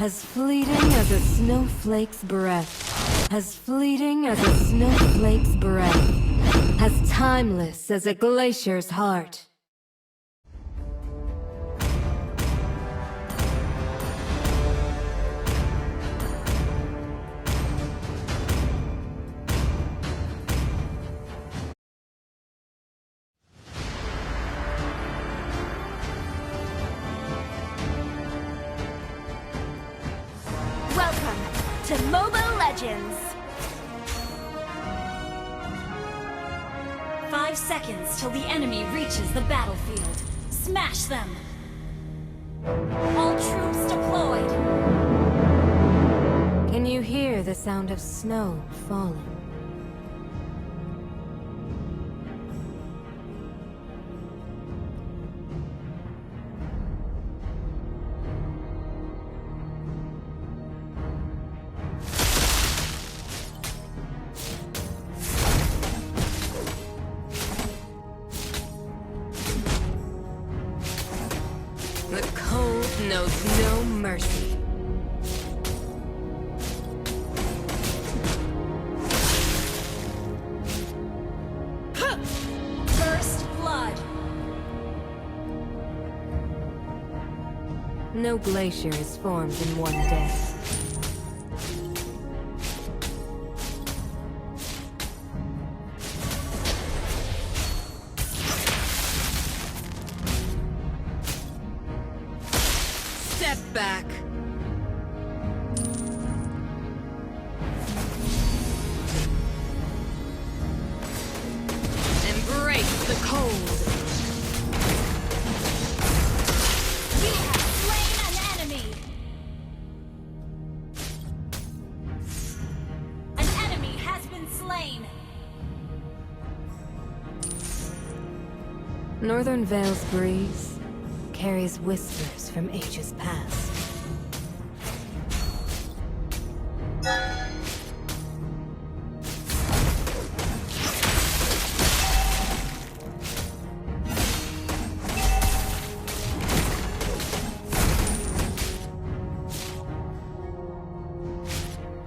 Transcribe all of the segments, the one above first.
As fleeting as a snowflake's breath. As fleeting as a snowflake's breath. As timeless as a glacier's heart. Welcome to Mobile Legends! 5 seconds till the enemy reaches the battlefield. Smash them! All troops deployed! Can you hear the sound of snow falling? The cold knows no mercy. First blood! No glacier is formed in one day. Step back. Embrace the cold. You have slain an enemy! An enemy has been slain! Northern Vale's breeze carries whispers from ages past.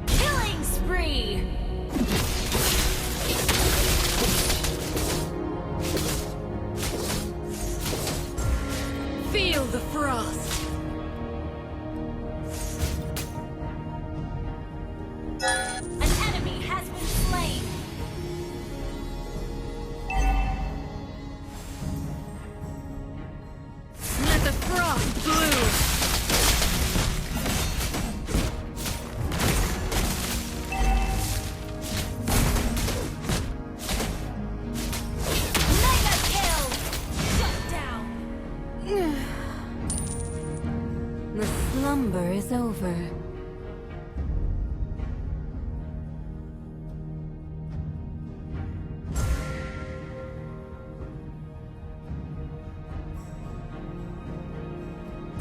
Killing spree! Feel the frost. An enemy has been slain! Let the frost bloom. Mega kill! Shut down! The slumber is over.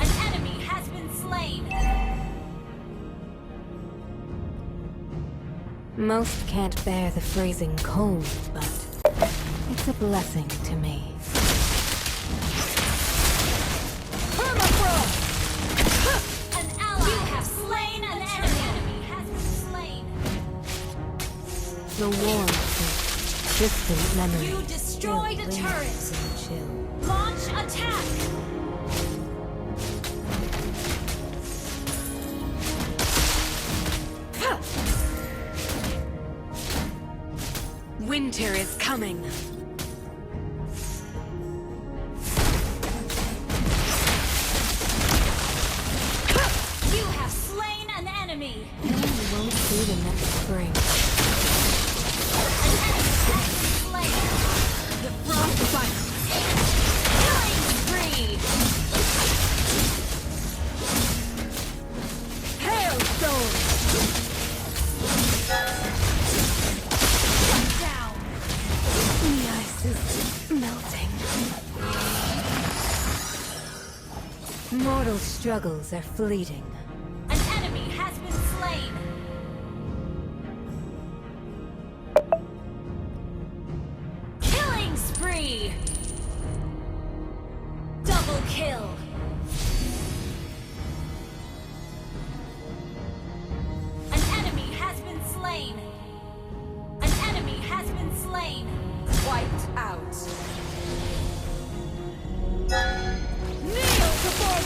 An enemy has been slain! Most can't bear the freezing cold, but it's a blessing to me. An ally! You have slain an enemy! Has been slain! The warmth of distant memory. You destroyed a still turret. lingers in chill. Launch attack! Winter is coming. You have slain an enemy! We won't see the next spring. An enemy has been slain! The frost fire. Killing spree! Hailstone. Shut down! The ice is melting. Mortal struggles are fleeting. An enemy has been slain! Killing spree! Double kill!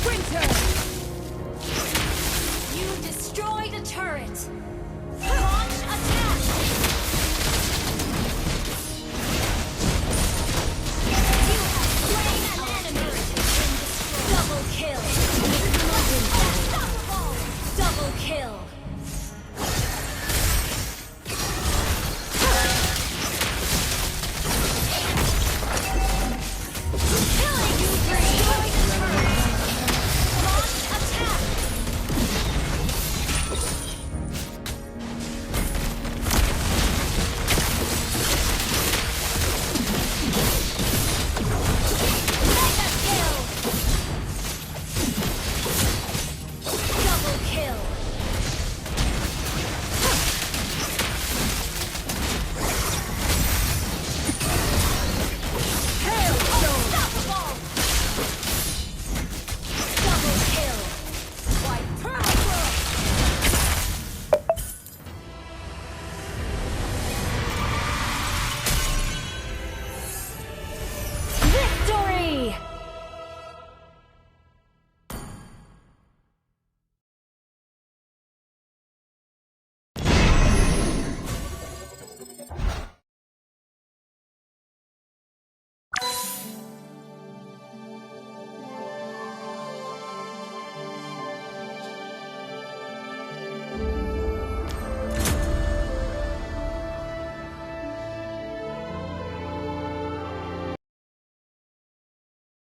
You destroyed a turret!